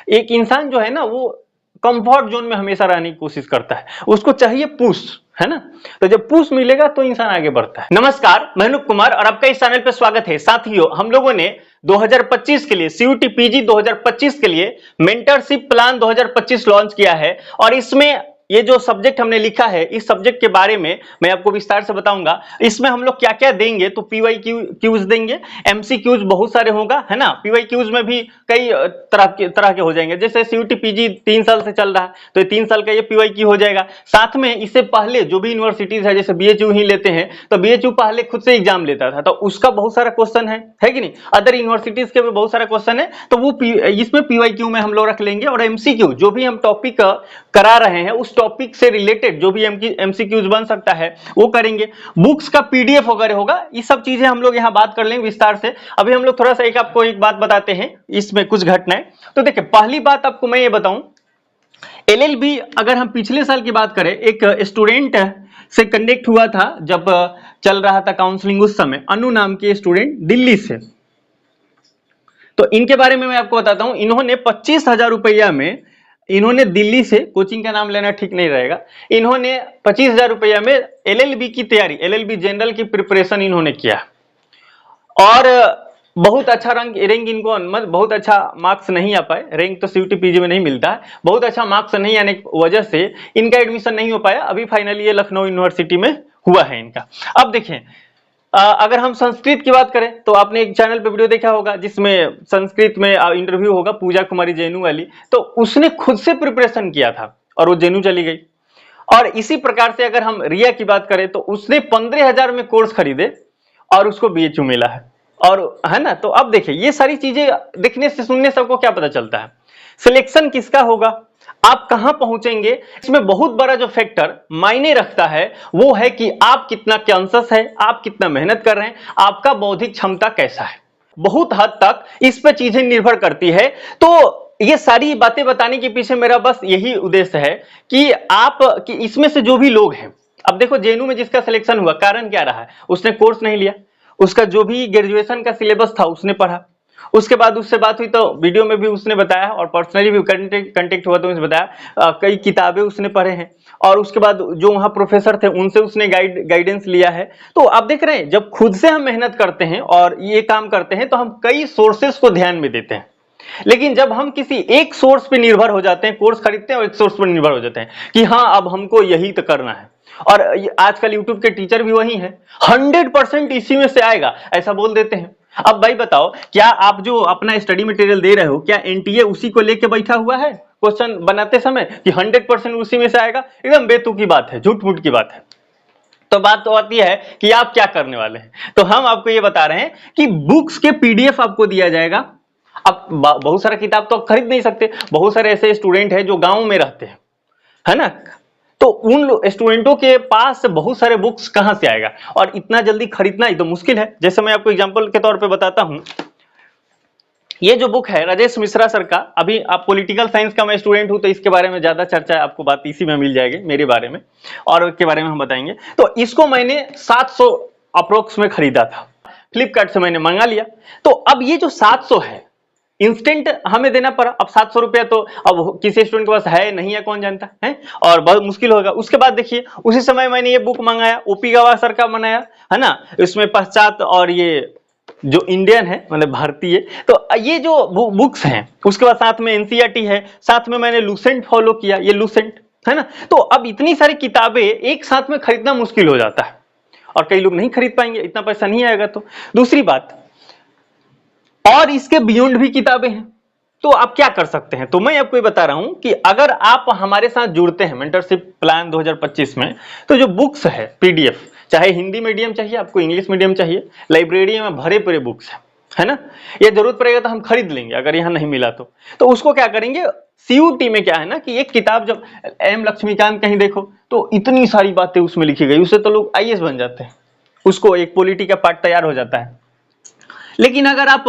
एक इंसान जो है ना वो कंफर्ट जोन में हमेशा रहने की कोशिश करता है, उसको चाहिए पुश, है ना। तो जब पुश मिलेगा तो इंसान आगे बढ़ता है। नमस्कार, मैं अनूप कुमार और आपका इस चैनल पे स्वागत है। साथियों, हम लोगों ने 2025 के लिए सीयूटी पीजी 2025 के लिए मेंटरशिप प्लान 2025 लॉन्च किया है और इसमें ये जो सब्जेक्ट हमने लिखा है, इस सब्जेक्ट के बारे में मैं आपको विस्तार से बताऊंगा। इसमें हम लोग क्या क्या देंगे, तो पीवाईक्यूज देंगे, एमसीक्यूज बहुत सारे होगा, है ना। पीवाईक्यूज में भी कई तरह के हो जाएंगे। जैसे सीयूटी पीजी 3 साल से चल रहा है तो 3 साल का ये पीवाईक्यू हो जाएगा। साथ में इससे पहले जो भी यूनिवर्सिटीज है, जैसे बीएचयू ही लेते हैं तो बीएचयू पहले खुद से एग्जाम लेता था तो उसका बहुत सारा क्वेश्चन है कि नहीं। अदर यूनिवर्सिटीज के भी बहुत सारा क्वेश्चन है तो वो इसमें पीवाईक्यू में हम लोग रख लेंगे। और एमसीक्यू जो भी हम टॉपिक करा रहे हैं उस टॉपिक से रिलेटेड जो भी एमसीक्यूज बन सकता है वो करेंगे। बुक्स का पीडीएफ वगैरह होगा, ये सब चीजें हम लोग यहाँ बात कर लेंगे विस्तार से। अभी हम लोग थोड़ा सा आपको एक बात बताते हैं, इसमें कुछ घटनाएं। तो देखिए, पहली बात आपको मैं ये बताऊं, एलएलबी अगर हम पिछले साल की बात करें, एक स्टूडेंट से कनेक्ट हुआ था जब चल रहा था काउंसलिंग, उस समय अनु नाम के स्टूडेंट दिल्ली से। तो इनके बारे में मैं आपको बताता हूं, इन्होंने 25,000 रुपया में इन्होंने दिल्ली से, कोचिंग का नाम लेना ठीक नहीं रहेगा, इन्होंने 25,000 रुपया में एलएलबी की तैयारी, एलएलबी जनरल की प्रिपरेशन इन्होंने किया और बहुत अच्छा रैंक इनको, बहुत अच्छा मार्क्स नहीं आ पाए। रैंक तो सीयूटी पीजी में नहीं मिलता है, बहुत अच्छा मार्क्स नहीं आने की वजह से इनका एडमिशन नहीं हो पाया। अभी फाइनली ये लखनऊ यूनिवर्सिटी में हुआ है इनका। अब देखें, अगर हम संस्कृत की बात करें तो आपने एक चैनल पे वीडियो देखा होगा जिसमें संस्कृत में इंटरव्यू होगा पूजा कुमारी जैनू वाली, तो उसने खुद से प्रिपरेशन किया था और वो जैनू चली गई। और इसी प्रकार से अगर हम रिया की बात करें तो उसने 15,000 में कोर्स खरीदे और उसको बीएचयू मिला है, और है ना। तो अब देखिए, ये सारी चीजें देखने से सुनने से आपको क्या पता चलता है, सिलेक्शन किसका होगा, आप कहां पहुंचेंगे, इसमें बहुत बड़ा जो फैक्टर मायने रखता है वो है कि आप कितना कॉन्शियस है, आप कितना मेहनत कर रहे हैं, आपका बौद्धिक क्षमता कैसा है। बहुत हद तक इस पे चीजें निर्भर करती है। तो ये सारी बातें बताने के पीछे मेरा बस यही उद्देश्य है कि इसमें से जो भी लोग हैं, अब देखो जेएनयू में जिसका सिलेक्शन हुआ, कारण क्या रहा है, उसने कोर्स नहीं लिया, उसका जो भी ग्रेजुएशन का सिलेबस था उसने पढ़ा, उसके बाद उससे बात हुई तो वीडियो में भी उसने बताया और पर्सनली भी कांटेक्ट हुआ तो उसने बताया कई किताबें उसने पढ़े हैं और उसके बाद जो वहाँ प्रोफेसर थे उनसे उसने गाइडेंस लिया है। तो आप देख रहे हैं, जब खुद से हम मेहनत करते हैं और ये काम करते हैं तो हम कई सोर्सेस को ध्यान में देते हैं। लेकिन जब हम किसी एक सोर्स पे निर्भर हो जाते हैं, कोर्स खरीदते हैं और एक सोर्स पर निर्भर हो जाते हैं कि हाँ अब हमको यही तो करना है, और आजकल यूट्यूब के टीचर भी वही हैं, 100% इसी में से आएगा ऐसा बोल देते हैं। अब भाई बताओ, क्या आप जो अपना स्टडी मटेरियल दे रहे हो, क्या एनटीए उसी को लेके बैठा हुआ है क्वेश्चन बनाते समय कि 100% उसी में से आएगा? एकदम बेतुकी बात है, झूठ मूठ की बात है। तो बात तो आती है कि आप क्या करने वाले हैं। तो हम आपको ये बता रहे हैं कि बुक्स के पीडीएफ आपको दिया जाएगा। अब बहुत सारा किताब तो आप खरीद नहीं सकते, बहुत सारे ऐसे स्टूडेंट हैं जो गांव में रहते हैं, है ना, तो उन स्टूडेंटों के पास बहुत सारे बुक्स कहां से आएगा, और इतना जल्दी खरीदना ही तो मुश्किल है। जैसे मैं आपको एग्जांपल के तौर पे बताता हूं, ये जो बुक है राजेश मिश्रा सर का, अभी आप पॉलिटिकल साइंस का मैं स्टूडेंट हूं तो इसके बारे में ज्यादा चर्चा है, आपको बात इसी में मिल जाएगी मेरे बारे में और के बारे में हम बताएंगे। तो इसको मैंने 700 अप्रोक्स में खरीदा था, फ्लिपकार्ट से मैंने मंगा लिया। तो अब ये जो 700 है इंस्टेंट हमें देना पड़ा। अब 700 रुपया तो अब किसी स्टूडेंट के पास है नहीं है, कौन जानता है, और बहुत मुश्किल होगा। उसके बाद देखिए, उसी समय मैंने ये बुक मंगाया, ओपी गवा सर का बनाया, है ना, इसमें पश्चात और ये जो इंडियन है मतलब भारतीय, तो ये जो बुक्स हैं, उसके बाद साथ में एनसीईआरटी है, साथ में मैंने लुसेंट फॉलो किया, ये लुसेंट है ना। तो अब इतनी सारी किताबें एक साथ में खरीदना मुश्किल हो जाता है और कई लोग नहीं खरीद पाएंगे, इतना पैसा नहीं आएगा। तो दूसरी बात, और इसके बियॉन्ड भी किताबें हैं, तो आप क्या कर सकते हैं। तो मैं आपको ये बता रहा हूं कि अगर आप हमारे साथ जुड़ते हैं मेंटरशिप प्लान 2025 में, तो जो बुक्स है पीडीएफ, चाहे हिंदी मीडियम चाहिए आपको, इंग्लिश मीडियम चाहिए, लाइब्रेरी में भरे पड़े बुक्स है ना, ये जरूरत पड़ेगा तो हम खरीद लेंगे अगर यहाँ नहीं मिला तो उसको क्या करेंगे, सीयूटी में क्या है ना कि एक किताब जब एम लक्ष्मीकांत कहीं देखो तो इतनी सारी बातें उसमें लिखी गई, उससे तो लोग आईएएस बन जाते हैं, उसको एक पॉलिटी का पार्ट तैयार हो जाता है। लेकिन अगर आप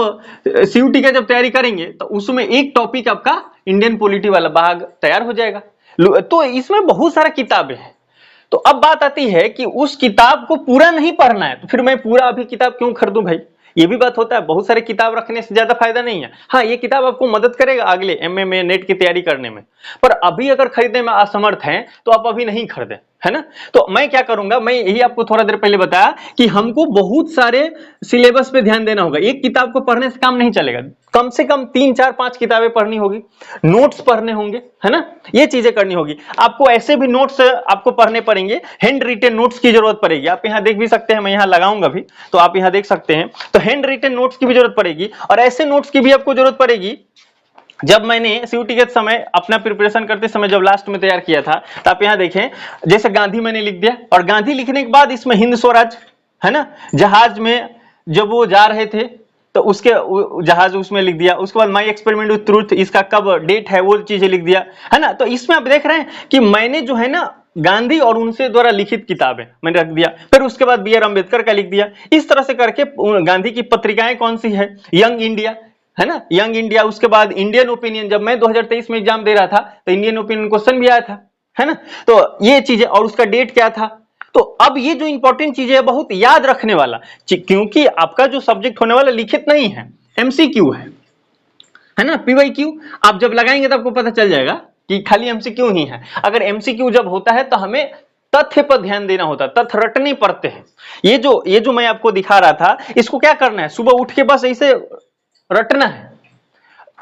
सीयूटी का जब तैयारी करेंगे तो उसमें एक टॉपिक आपका इंडियन पॉलिटी वाला भाग तैयार हो जाएगा। तो इसमें बहुत सारा किताबें हैं। तो अब बात आती है कि उस किताब को पूरा नहीं पढ़ना है तो फिर मैं पूरा अभी किताब क्यों खरीदूं भाई, ये भी बात होता है, बहुत सारे किताब रखने से ज्यादा फायदा नहीं है। हाँ, ये किताब आपको मदद करेगा अगले एमए में, नेट की तैयारी करने में, पर अभी अगर खरीदने में असमर्थ हैं तो आप अभी नहीं खरीदें, है ना। तो मैं क्या करूंगा, मैं यही आपको थोड़ा देर पहले बताया कि हमको बहुत सारे सिलेबस पे ध्यान देना होगा। एक किताब को पढ़ने से काम नहीं चलेगा, कम से कम 3 4 5 किताबें पढ़नी होगी, नोट्स पढ़ने होंगे, है ना, ये चीजें करनी होगी। आपको ऐसे भी नोट्स आपको पढ़ने पड़ेंगे, हैंड रिटेन नोट्स की जरूरत पड़ेगी। आप यहां देख भी सकते हैं, मैं यहां लगाऊंगा भी तो आप यहां देख सकते हैं। तो हैंड रिटेन नोट्स की भी जरूरत पड़ेगी, और ऐसे नोट्स की भी आपको जरूरत पड़ेगी। जब मैंने सीयूटी के समय अपना प्रिपरेशन करते समय जब लास्ट में तैयार किया था, तो आप यहां देखें, जैसे गांधी मैंने लिख दिया, और गांधी लिखने के बाद इसमें हिंद स्वराज, है ना, जहाज में जब वो जा रहे थे तो उसके जहाज उसमें लिख दिया। उसके बाद माई एक्सपेरिमेंट विद ट्रूथ, इसका कब डेट है वो चीजें लिख दिया, है ना। तो इसमें आप देख रहे हैं कि मैंने जो है ना गांधी और उनसे द्वारा लिखित किताबें मैंने रख दिया। फिर उसके बाद बी आर अम्बेडकर का लिख दिया। इस तरह से करके गांधी की पत्रिकाएं कौन सी है, यंग इंडिया, है ना, यंग इंडिया। उसके बाद इंडियन ओपिनियन, जब मैं 2023 में एग्जाम दे रहा था तो इंडियन ओपिनियन क्वेश्चन भी आया था, है ना। तो ये चीजें, और उसका डेट क्या था। तो अब ये जो इंपॉर्टेंट चीजें है बहुत याद रखने वाला, क्योंकि आपका जो सब्जेक्ट होने वाला लिखित नहीं है, एमसीक्यू है ना, पीवाईक्यू। आप जब लगाएंगे तो आपको पता चल जाएगा कि खाली एमसीक्यू ही है। अगर एमसीक्यू जब होता है तो हमें तथ्य पर ध्यान देना होता है, तथ्य रटने पड़ते हैं। ये जो मैं आपको दिखा रहा था, इसको क्या करना है, सुबह उठ के बस ऐसे रटना है।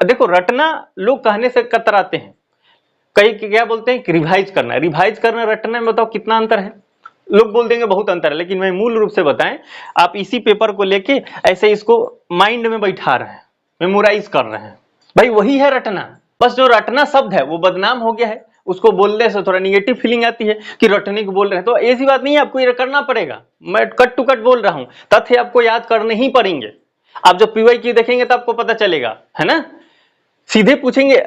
देखो, रटना लोग कहने से कतराते हैं, कई क्या बोलते हैं कि रिवाइज करना है। रिवाइज करना रटने में बताओ कितना अंतर है। लोग बोल देंगे बहुत अंतर है, लेकिन मैं मूल रूप से बताएं, आप इसी पेपर को लेके ऐसे इसको माइंड में बैठा रहे हैं, मेमोराइज कर रहे हैं, भाई वही है रटना। बस जो रटना शब्द है वो बदनाम हो गया है, उसको बोलने से थोड़ा निगेटिव फीलिंग आती है कि रटने को बोल रहे हैं। तो ऐसी बात नहीं है, आपको ये करना पड़ेगा। मैं कट टू कट बोल रहा हूं, तथ्य आपको याद करने ही पड़ेंगे। आप जब पीवाईक्यू देखेंगे तो आपको पता चलेगा, है ना। सीधे पूछेंगे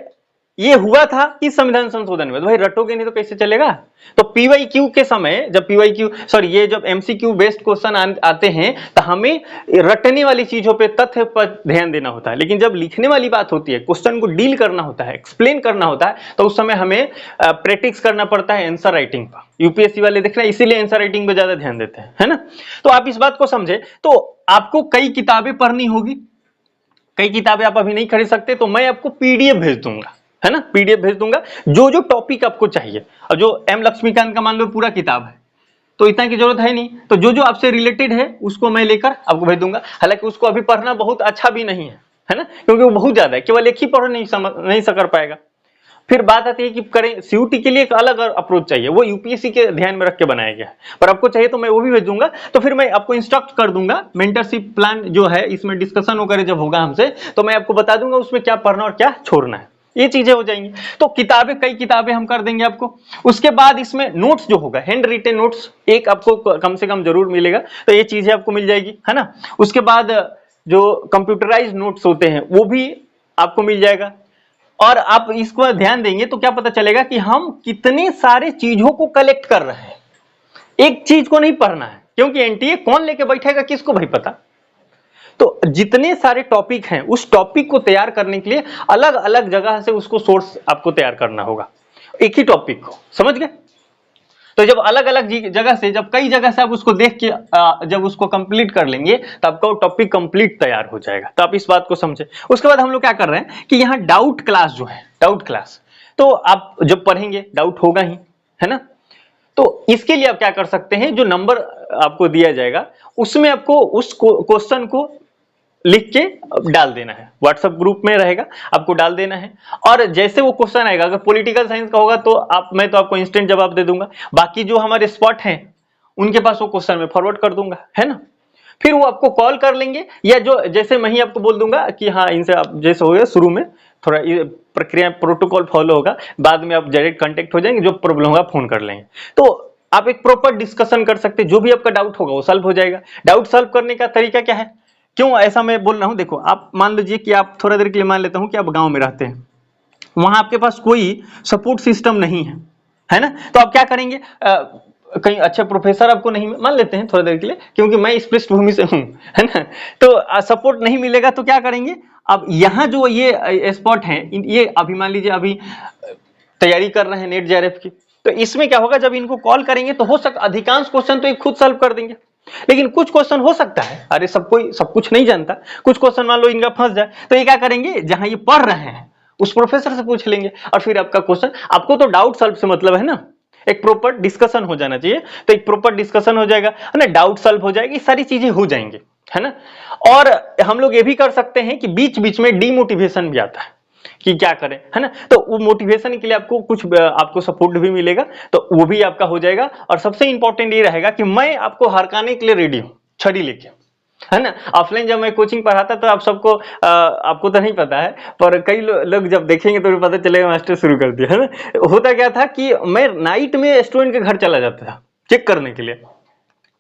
ये हुआ था कि संविधान संशोधन में, तो भाई रटोगे नहीं तो कैसे चलेगा। तो पीवाईक्यू के समय, जब ये जब एमसीक्यू बेस्ड क्वेश्चन आते हैं तो हमें रटने वाली चीजों पे, तथ्य पर ध्यान देना होता है। लेकिन जब लिखने वाली बात होती है, क्वेश्चन को डील करना होता है, एक्सप्लेन करना होता है, तो उस समय हमें प्रैक्टिस करना पड़ता है आंसर राइटिंग पर। यूपीएससी वाले देख रहे हैं, इसीलिए आंसर राइटिंग पे ज्यादा ध्यान देते हैं, है ना। तो आप इस बात को समझे। तो आपको कई किताबें पढ़नी होगी, कई किताबें आप अभी नहीं खरीद सकते, तो मैं आपको पीडीएफ भेज दूंगा, है ना, पीडीएफ भेज दूंगा, जो जो टॉपिक आपको चाहिए। और जो एम लक्ष्मीकांत का मान लो पूरा किताब है तो इतना की जरूरत है नहीं, तो जो जो आपसे रिलेटेड है उसको मैं लेकर आपको भेज दूंगा। हालांकि उसको अभी पढ़ना बहुत अच्छा भी नहीं है ना, क्योंकि वो बहुत ज्यादा है, केवल एक ही पढ़ नहीं कर पाएगा। फिर बात आती है कि करें सीयूटी के लिए एक अलग अप्रोच चाहिए, वो यूपीएससी के ध्यान में रख के बनाया गया है, पर आपको चाहिए तो मैं वो भी भेज दूंगा। तो फिर मैं आपको इंस्ट्रक्ट कर दूंगा, मेंटरशिप प्लान जो है इसमें डिस्कशन वगैरह जब होगा हमसे, तो मैं आपको बता दूंगा उसमें क्या पढ़ना और क्या छोड़ना है, ये चीजें हो जाएंगी। तो किताबें, कई किताबें हम कर देंगे आपको। उसके बाद इसमें नोट्स जो होगा, हैंड रिटेन नोट्स एक आपको कम से कम जरूर मिलेगा, तो ये चीजें आपको मिल जाएगी, है ना। उसके बाद जो कंप्यूटराइज नोट्स होते हैं वो भी आपको मिल जाएगा। और आप इसको ध्यान देंगे तो क्या पता चलेगा कि हम कितने सारे चीजों को कलेक्ट कर रहे हैं। एक चीज को नहीं पढ़ना है, क्योंकि एनटीए कौन लेके बैठेगा किसको भाई पता। तो जितने सारे टॉपिक हैं, उस टॉपिक को तैयार करने के लिए अलग अलग जगह से उसको सोर्स आपको तैयार करना होगा, एक ही टॉपिक को, समझ गए। तो जब अलग अलग जगह से, जब कई जगह से आप उसको देख के जब उसको कंप्लीट कर लेंगे तो आपका वो टॉपिक कंप्लीट तैयार हो जाएगा। तो आप इस बात को समझे। उसके बाद हम लोग क्या कर रहे हैं कि यहाँ डाउट क्लास जो है, डाउट क्लास, तो आप जब पढ़ेंगे डाउट होगा ही, है ना। तो इसके लिए आप क्या कर सकते हैं, जो नंबर आपको दिया जाएगा उसमें आपको उस क्वेश्चन को लिख के डाल देना है, व्हाट्सएप ग्रुप में रहेगा, आपको डाल देना है। और जैसे वो क्वेश्चन आएगा, अगर पॉलिटिकल साइंस का होगा तो मैं तो आपको इंस्टेंट जवाब दे दूंगा, बाकी जो हमारे स्पॉट हैं उनके पास वो क्वेश्चन में फॉरवर्ड कर दूंगा, है ना। फिर वो आपको कॉल कर लेंगे, या जो जैसे मैं ही आपको बोल दूंगा कि हाँ इनसे आप जैसे हो गया, शुरू में थोड़ा प्रक्रिया प्रोटोकॉल फॉलो होगा, बाद में आप डायरेक्ट कांटेक्ट हो जाएंगे, जो प्रॉब्लम होगा फोन कर लेंगे। तो आप एक प्रॉपर डिस्कशन कर सकते हैं, जो भी आपका डाउट होगा वो सॉल्व हो जाएगा। डाउट सॉल्व करने का तरीका क्या है, क्यों ऐसा मैं बोल रहा हूं, देखो आप मान लीजिए कि आप थोड़ा देर के लिए मान लेता हूं कि आप गांव में रहते हैं, वहां आपके पास कोई सपोर्ट सिस्टम नहीं है ना। तो आप क्या करेंगे, कहीं अच्छे प्रोफेसर आपको नहीं, मान लेते हैं थोड़ा देर के लिए, क्योंकि मैं इस पृष्ठभूमि से हूं, है ना। तो सपोर्ट नहीं मिलेगा तो क्या करेंगे, अब यहाँ जो ये स्पॉट है, ये अभी मान लीजिए अभी तैयारी कर रहे हैं नेट जेआरएफ की, तो इसमें क्या होगा, जब इनको कॉल करेंगे तो हो सकता अधिकांश क्वेश्चन तो ये खुद सॉल्व कर देंगे, लेकिन कुछ क्वेश्चन हो सकता है, अरे सब कुछ नहीं जानता, कुछ क्वेश्चन मान लो इनका फंस जाए, तो ये क्या करेंगे, जहां ये पढ़ रहे हैं उस प्रोफेसर से पूछ लेंगे और फिर आपका क्वेश्चन, आपको तो डाउट सॉल्व से मतलब है ना, एक प्रॉपर डिस्कशन हो जाना चाहिए, तो एक प्रॉपर डिस्कशन हो जाएगा है ना, डाउट सॉल्व हो जाएगी, सारी चीजें हो जाएंगी, है ना। और हम लोग ये भी कर सकते हैं कि बीच बीच में डीमोटिवेशन भी आता है कि क्या करें, है ना, तो वो मोटिवेशन के लिए आपको कुछ आपको सपोर्ट भी मिलेगा, तो वो भी आपका हो जाएगा। और सबसे इंपॉर्टेंट ये रहेगा कि मैं आपको हरकाने के लिए रेडी हूं, छड़ी लेके, है ना। ऑफलाइन जब मैं कोचिंग पढ़ाता तो आप सबको आपको तो नहीं पता है, पर कई लोग जब देखेंगे तो पता चलेगा मास्टर शुरू कर दिया, है ना। होता क्या था कि मैं नाइट में स्टूडेंट के घर चला जाता था चेक करने के लिए,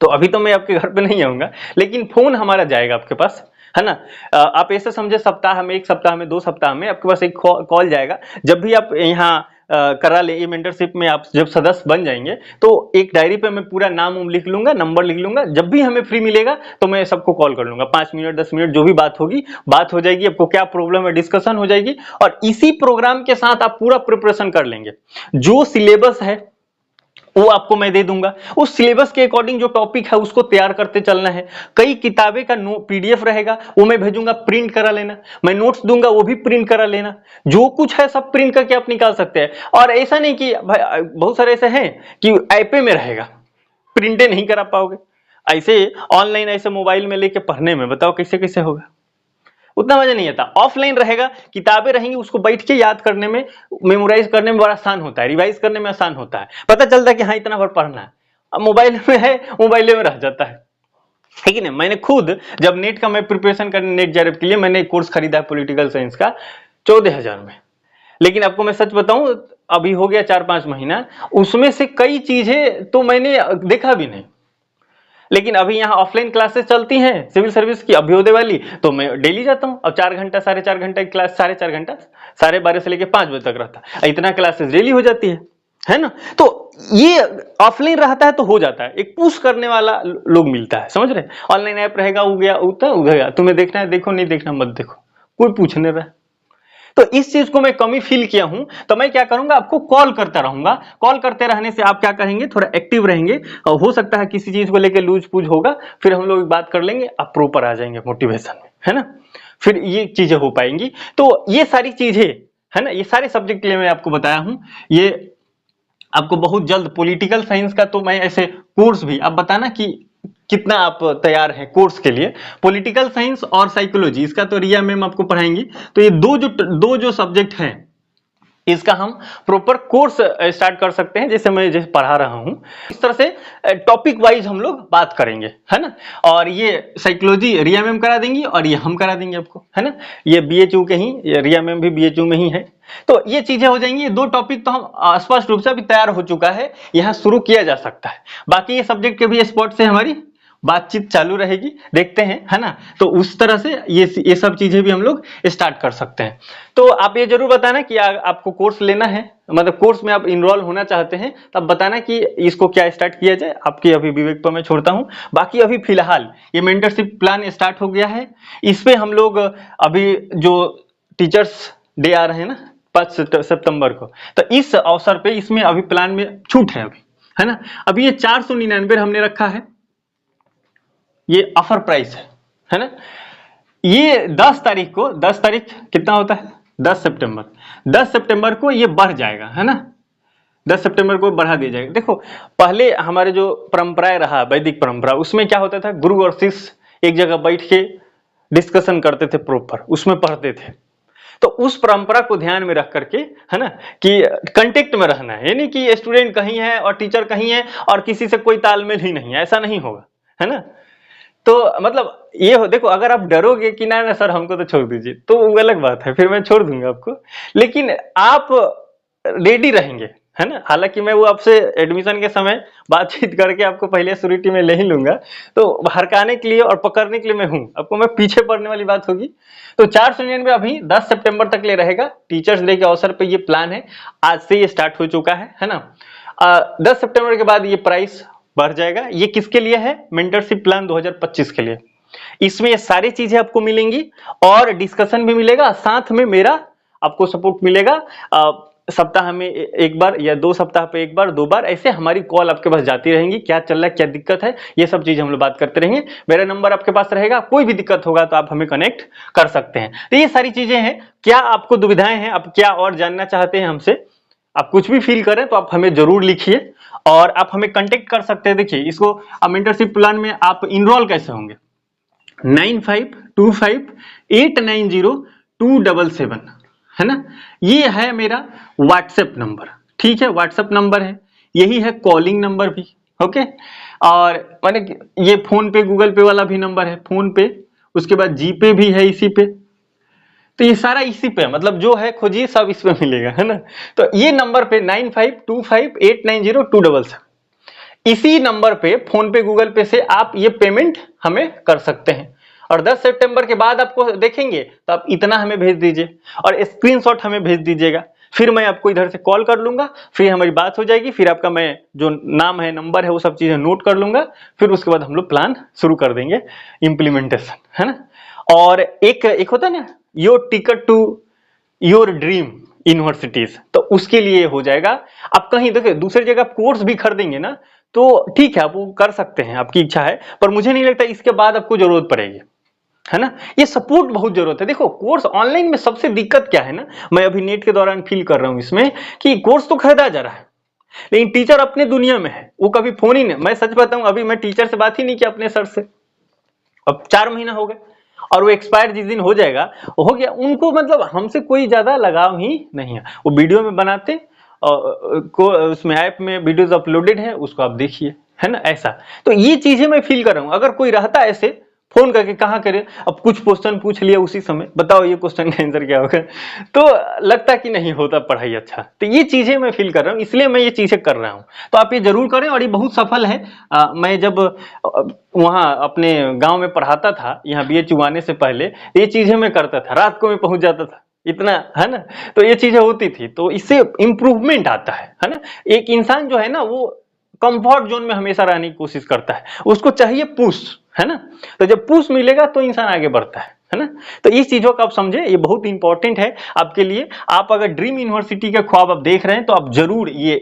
तो अभी तो मैं आपके घर पे नहीं आऊंगा, लेकिन फोन हमारा जाएगा आपके पास, है ना। आप ऐसे समझे सप्ताह में, 1 सप्ताह में, 2 सप्ताह में आपके पास एक कॉल जाएगा। जब भी आप यहाँ करा ले, ये मेंटरशिप में आप जब सदस्य बन जाएंगे तो एक डायरी पे मैं पूरा नाम लिख लूंगा, नंबर लिख लूंगा, जब भी हमें फ्री मिलेगा तो मैं सबको कॉल कर लूंगा, 5 मिनट 10 मिनट जो भी बात होगी, बात हो जाएगी, आपको क्या प्रॉब्लम है डिस्कशन हो जाएगी। और इसी प्रोग्राम के साथ आप पूरा प्रिपरेशन कर लेंगे, जो सिलेबस है वो आपको मैं दे दूंगा, उस सिलेबस के अकॉर्डिंग जो टॉपिक है उसको तैयार करते चलना है। कई किताबें का पीडीएफ रहेगा, वो मैं भेजूंगा, प्रिंट करा लेना, मैं नोट्स दूंगा वो भी प्रिंट करा लेना, जो कुछ है सब प्रिंट करके आप निकाल सकते हैं। और ऐसा नहीं कि भाई बहुत सारे ऐसे हैं कि ऐपे में रहेगा, प्रिंटे नहीं करा पाओगे, ऐसे ऑनलाइन ऐसे मोबाइल में लेके पढ़ने में बताओ कैसे कैसे होगा, उतना मजा नहीं आता। ऑफलाइन रहेगा, किताबें रहेंगी, उसको बैठ के याद करने में, मेमोराइज करने में बड़ा आसान होता है, रिवाइज करने में आसान होता है, पता चलता है कि हाँ इतना बार पढ़ना है। अब मोबाइल में है, मोबाइल में रह जाता है कि नहीं। मैंने खुद जब नेट का मैं प्रिपरेशन करने, नेट जेआरएफ के लिए मैंने एक कोर्स खरीदा पॉलिटिकल साइंस का 14,000 में, लेकिन आपको मैं सच बताऊं अभी हो गया 4-5 महीना, उसमें से कई चीजें तो मैंने देखा भी नहीं। लेकिन अभी यहाँ ऑफलाइन क्लासेस चलती हैं सिविल सर्विस की, अभ्योदय वाली, तो मैं डेली जाता हूँ। अब 4 घंटा 4.5 घंटा की क्लास, 4.5 घंटा 12:30 से लेकर 5 बजे तक रहता है, इतना क्लासेस डेली हो जाती है ना। तो ये ऑफलाइन रहता है तो हो जाता है, एक पुश करने वाला लोग मिलता है, समझ रहे। ऑनलाइन ऐप रहेगा, हो गया उधर गया, तुम्हें देखना है देखो, नहीं देखना मत देखो, कोई पूछने रहा। तो इस चीज को मैं कमी फील किया हूं, तो मैं क्या करूंगा, आपको कॉल करता रहूंगा। कॉल करते रहने से आप क्या करेंगे, थोड़ा एक्टिव रहेंगे, और हो सकता है किसी चीज को लेकर लूज पूज होगा, फिर हम लोग बात कर लेंगे, आप प्रॉपर आ जाएंगे मोटिवेशन में, है ना, फिर ये चीजें हो पाएंगी। तो ये सारी चीजें है ना, ये सारे सब्जेक्ट के लिए मैं आपको बताया हूं। ये आपको बहुत जल्द पॉलिटिकल साइंस का तो मैं ऐसे कोर्स भी, आप बताना कि कितना आप तैयार हैं कोर्स के लिए। पॉलिटिकल साइंस और साइकोलॉजी, इसका तो रिया मैम आपको पढ़ाएंगी, तो ये दो जो सब्जेक्ट हैं इसका हम प्रॉपर कोर्स स्टार्ट कर सकते हैं, जैसे मैं जैसे पढ़ा रहा हूं इस तरह से टॉपिक वाइज हम लोग बात करेंगे, है ना। और ये साइकोलॉजी रिया मैम करा देंगी और ये हम करा देंगे आपको, है ना। ये बीएचयू के ही, रिया मैम भी बीएचयू में ही है, तो ये चीजें हो जाएंगी। ये 2 टॉपिक तो हम स्पष्ट रूप से अभी तैयार हो चुका है, यहाँ शुरू किया जा सकता है। बाकी ये सब्जेक्ट के भी स्पॉट से हमारी बातचीत चालू रहेगी, देखते हैं, है ना। तो उस तरह से ये सब चीजें भी हम लोग स्टार्ट कर सकते हैं। तो आप ये जरूर बताना कि आपको कोर्स लेना है, मतलब कोर्स में आप इनरोल होना चाहते हैं, तब बताना कि इसको क्या स्टार्ट किया जाए। आपके अभी विवेक पर मैं छोड़ता हूं। बाकी अभी फिलहाल ये मेंटरशिप प्लान स्टार्ट हो गया है, इस पे हम लोग अभी जो टीचर्स डे आ रहे हैं ना 5 सितंबर को, तो इस अवसर पे इसमें अभी प्लान में छूट है अभी, है ना। अभी ये 499 हमने रखा है, ये ऑफर प्राइस है ना। ये 10 तारीख को, 10 तारीख कितना होता है, 10 सितंबर, 10 सितंबर को ये बढ़ जाएगा, है ना। 10 सितंबर को बढ़ा दिया जाएगा। देखो पहले हमारे जो परंपराएं रहा, वैदिक परंपरा, उसमें क्या होता था, गुरु और शिष्य एक जगह बैठ के डिस्कशन करते थे, प्रॉपर उसमें पढ़ते थे। तो उस परंपरा को ध्यान में रख करके, है ना, कि कांटेक्ट में रहना है, यानी कि स्टूडेंट कहीं है और टीचर कहीं है और किसी से कोई तालमेल ही नहीं है, ऐसा नहीं होगा, है ना। तो मतलब ये हो, देखो अगर आप डरोगे कि ना सर हमको तो छोड़ दीजिए, तो वो अलग बात है, फिर मैं छोड़ दूंगा आपको, लेकिन आप रेडी रहेंगे, है ना। हालांकि मैं वो आपसे एडमिशन के समय बातचीत करके आपको पहले श्योरिटी में ले ही लूंगा, तो हरकाने के लिए और पकड़ने के लिए मैं हूं, आपको मैं पीछे पड़ने वाली बात होगी। तो 499 अभी 10 सितंबर तक ले रहेगा। टीचर्स डे के अवसर पर ये प्लान है, आज से ये स्टार्ट हो चुका है ना। 10 सितंबर के बाद ये प्राइस बढ़ जाएगा। ये किसके लिए है, मेंटरशिप प्लान 2025 के लिए। इसमें ये सारी चीजें आपको मिलेंगी और डिस्कशन भी मिलेगा, साथ में मेरा आपको सपोर्ट मिलेगा। सप्ताह में एक बार या 2 सप्ताह पे एक बार 2 बार ऐसे हमारी कॉल आपके पास जाती रहेंगी, क्या चल रहा है, क्या दिक्कत है, ये सब चीज हम लोग बात करते रहेंगे। मेरा नंबर आपके पास रहेगा, कोई भी दिक्कत होगा तो आप हमें कनेक्ट कर सकते हैं। तो ये सारी चीजें हैं। क्या आपको दुविधाएं हैं, आप क्या और जानना चाहते हैं हमसे, आप कुछ भी फील करें तो आप हमें जरूर लिखिए और आप हमें कांटेक्ट कर सकते हैं। देखिए इसको अब मेंटरशिप प्लान में आप इनरोल कैसे होंगे, 9525890277 है ना, ये है मेरा व्हाट्सएप नंबर। ठीक है, व्हाट्सएप नंबर है, यही है कॉलिंग नंबर भी। ओके, और माने ये फोन पे गूगल पे वाला भी नंबर है, फोन पे, उसके बाद जीपे भी है इसी पे। तो ये सारा इसी पे, मतलब जो है खोजिए सब इस पे मिलेगा, है ना। तो ये नंबर पे 9525890277, इसी नंबर पे फोन पे गूगल पे से आप ये पेमेंट हमें कर सकते हैं। और 10 सितंबर के बाद आपको देखेंगे तो आप इतना हमें भेज दीजिए और स्क्रीनशॉट हमें भेज दीजिएगा, फिर मैं आपको इधर से कॉल कर लूंगा, फिर हमारी बात हो जाएगी, फिर आपका मैं जो नाम है नंबर है वो सब चीजें नोट कर लूंगा, फिर उसके बाद हम लोग प्लान शुरू कर देंगे इम्प्लीमेंटेशन, है ना। और एक होता है ना, your ticket to your dream universities, तो उसके लिए हो जाएगा। आप कहीं देखिए दूसरी जगह कोर्स भी खरीदेंगे ना तो ठीक है, आप वो कर सकते हैं, आपकी इच्छा है, पर मुझे नहीं लगता इसके बाद आपको जरूरत पड़ेगी, है ना। ये सपोर्ट बहुत जरूरत है। देखो कोर्स ऑनलाइन में सबसे दिक्कत क्या है ना, मैं अभी नेट के दौरान फील कर रहा हूं इसमें, कि कोर्स तो खरीदा जा रहा है लेकिन टीचर अपने दुनिया में है, वो कभी फोन ही नहीं, मैं सच बताऊं अभी मैं टीचर से बात ही नहीं किया अपने सर से, अब 4 महीना हो गए, और वो एक्सपायर जिस दिन हो जाएगा हो गया, उनको मतलब हमसे कोई ज्यादा लगाव ही नहीं है। वो वीडियो में बनाते और को उसमें ऐप में वीडियोस अपलोडेड है, उसको आप देखिए, है ना, ऐसा। तो ये चीजें मैं फील कर रहा हूं, अगर कोई रहता ऐसे फोन करके कहाँ करें, अब कुछ क्वेश्चन पूछ लिया उसी समय, बताओ ये क्वेश्चन का आंसर क्या होगा, तो लगता कि नहीं होता पढ़ाई अच्छा। तो ये चीजें मैं फील कर रहा हूँ, इसलिए मैं ये चीजें कर रहा हूँ। तो आप ये जरूर करें, और ये बहुत सफल है। मैं जब वहां अपने गांव में पढ़ाता था, यहाँ BHU आने से पहले ये चीजें मैं करता था, रात को मैं पहुंच जाता था इतना, है ना। तो ये चीजें होती थी, तो इससे इंप्रूवमेंट आता है ना। एक इंसान जो है ना वो कंफर्ट जोन में हमेशा रहने की कोशिश करता है, उसको चाहिए पुश, है ना। तो जब पुश मिलेगा तो इंसान आगे बढ़ता है ना। तो इस चीजों को आप समझे, ये बहुत इंपॉर्टेंट है आपके लिए। आप अगर ड्रीम यूनिवर्सिटी का ख्वाब आप देख रहे हैं तो आप जरूर ये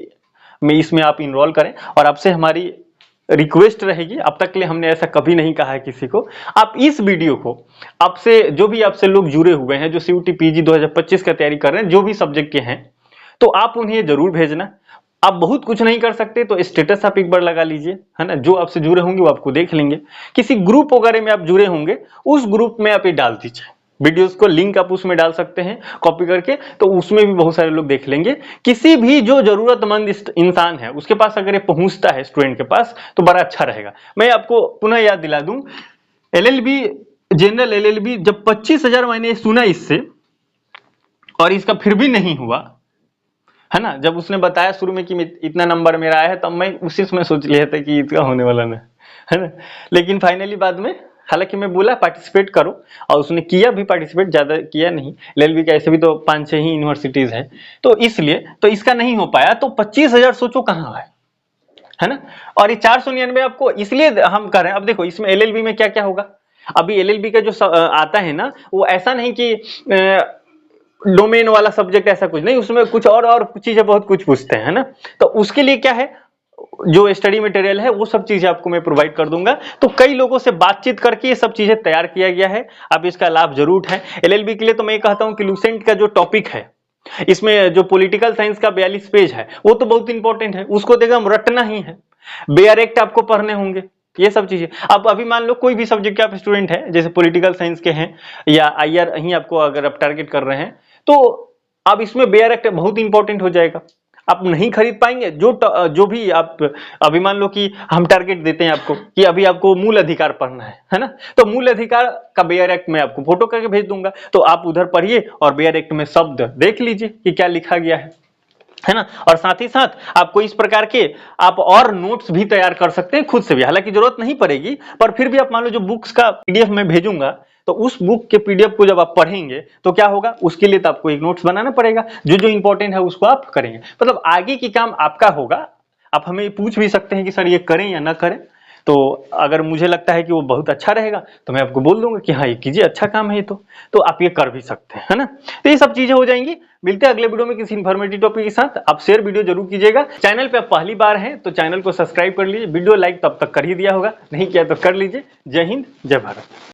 इसमें आप इनरोल करें, और आपसे हमारी रिक्वेस्ट रहेगी, अब तक के लिए हमने ऐसा कभी नहीं कहा है किसी को, आप इस वीडियो को आपसे जो भी आपसे लोग जुड़े हुए हैं, जो CUET PG 2025 का तैयारी कर रहे हैं, जो भी सब्जेक्ट के हैं, तो आप उन्हें जरूर भेजना। आप बहुत कुछ नहीं कर सकते तो स्टेटस आप एक बार लगा लीजिए, है ना, जो आपसे जुड़े होंगे वो आपको देख लेंगे। किसी ग्रुप वगैरह में आप जुड़े होंगे, उस ग्रुप में आप ये डाल दीजिए, वीडियोस को लिंक आप उसमें डाल सकते हैं कॉपी करके, तो उसमें भी बहुत सारे लोग देख लेंगे। किसी भी जो जरूरतमंद इंसान है उसके पास अगर ये पहुंचता है स्टूडेंट के पास तो बड़ा अच्छा रहेगा। मैं आपको पुनः याद दिला दूं, LLB जनरल LLB जब 25,000 मैंने सुना इससे, और इसका फिर भी नहीं हुआ, है ना, जब उसने बताया शुरू में कि इतना नंबर मेरा आया है, तब मैं उसी समय सोच लिया था कि इसका होने वाला नहीं, है ना। लेकिन फाइनली बाद में, हालांकि मैं बोला पार्टिसिपेट करो, और उसने किया भी पार्टिसिपेट, ज्यादा किया नहीं, LLB का ऐसे भी तो 5-6 ही यूनिवर्सिटीज है, तो इसलिए तो इसका नहीं हो पाया। तो 25,000 सोचो कहाँ है ना। और ये 499 आपको इसलिए हम कर रहे हैं। अब देखो इसमें LLB में क्या क्या होगा, अभी LLB का जो आता है ना, वो ऐसा नहीं कि डोमेन वाला सब्जेक्ट, ऐसा कुछ नहीं, उसमें कुछ और चीजें बहुत कुछ पूछते हैं ना। तो उसके लिए क्या है, जो स्टडी मटेरियल है वो सब चीजें आपको मैं प्रोवाइड कर दूंगा। तो कई लोगों से बातचीत करके ये सब चीजें तैयार किया गया है, आप इसका लाभ जरूर उठाएं। LLB के लिए तो मैं कहता हूं कि लुसेंट का जो टॉपिक है, इसमें जो पॉलिटिकल साइंस का 42 पेज है वो तो बहुत इंपॉर्टेंट है, उसको देखा रटना ही है। बेयर एक्ट आपको पढ़ने होंगे, ये सब चीजें। अब अभी मान लो कोई भी सब्जेक्ट के आप स्टूडेंट हैं, जैसे पॉलिटिकल साइंस के हैं या IR ही आपको अगर आप टारगेट कर रहे हैं, तो अब इसमें बेयर एक्ट बहुत इंपॉर्टेंट हो जाएगा। आप नहीं खरीद पाएंगे, जो भी आप अभी मान लो कि हम टारगेट देते हैं आपको कि अभी आपको मूल अधिकार पढ़ना है ना, तो मूल अधिकार का बेयर एक्ट मैं आपको फोटो करके भेज दूंगा, तो आप उधर पढ़िए और बेयर एक्ट में शब्द देख लीजिए कि क्या लिखा गया है ना। और साथ ही साथ आपको इस प्रकार के आप और नोट्स भी तैयार कर सकते हैं खुद से भी, हालांकि जरूरत नहीं पड़ेगी, पर फिर भी आप मान लो जो बुक्स का PDF मैं भेजूंगा, तो उस बुक के PDF को जब आप पढ़ेंगे तो क्या होगा, उसके लिए तो आपको एक नोट्स बनाना पड़ेगा, जो जो इंपॉर्टेंट है उसको आप करेंगे, मतलब आगे की काम आपका होगा। आप हमें पूछ भी सकते हैं कि सर ये करें या ना करें, तो अगर मुझे लगता है कि वो बहुत अच्छा रहेगा तो मैं आपको बोल दूंगा कि हाँ ये कीजिए, अच्छा काम है ये, तो आप ये कर भी सकते हैं, है ना। तो ये सब चीजें हो जाएंगी। मिलते हैं अगले वीडियो में किसी इन्फॉर्मेटिव टॉपिक के साथ। आप शेयर वीडियो जरूर कीजिएगा। चैनल पे आप पहली बार हैं तो चैनल को सब्सक्राइब कर लीजिए। वीडियो लाइक तब तक कर ही दिया होगा, नहीं किया तो कर लीजिए। जय हिंद, जय भारत।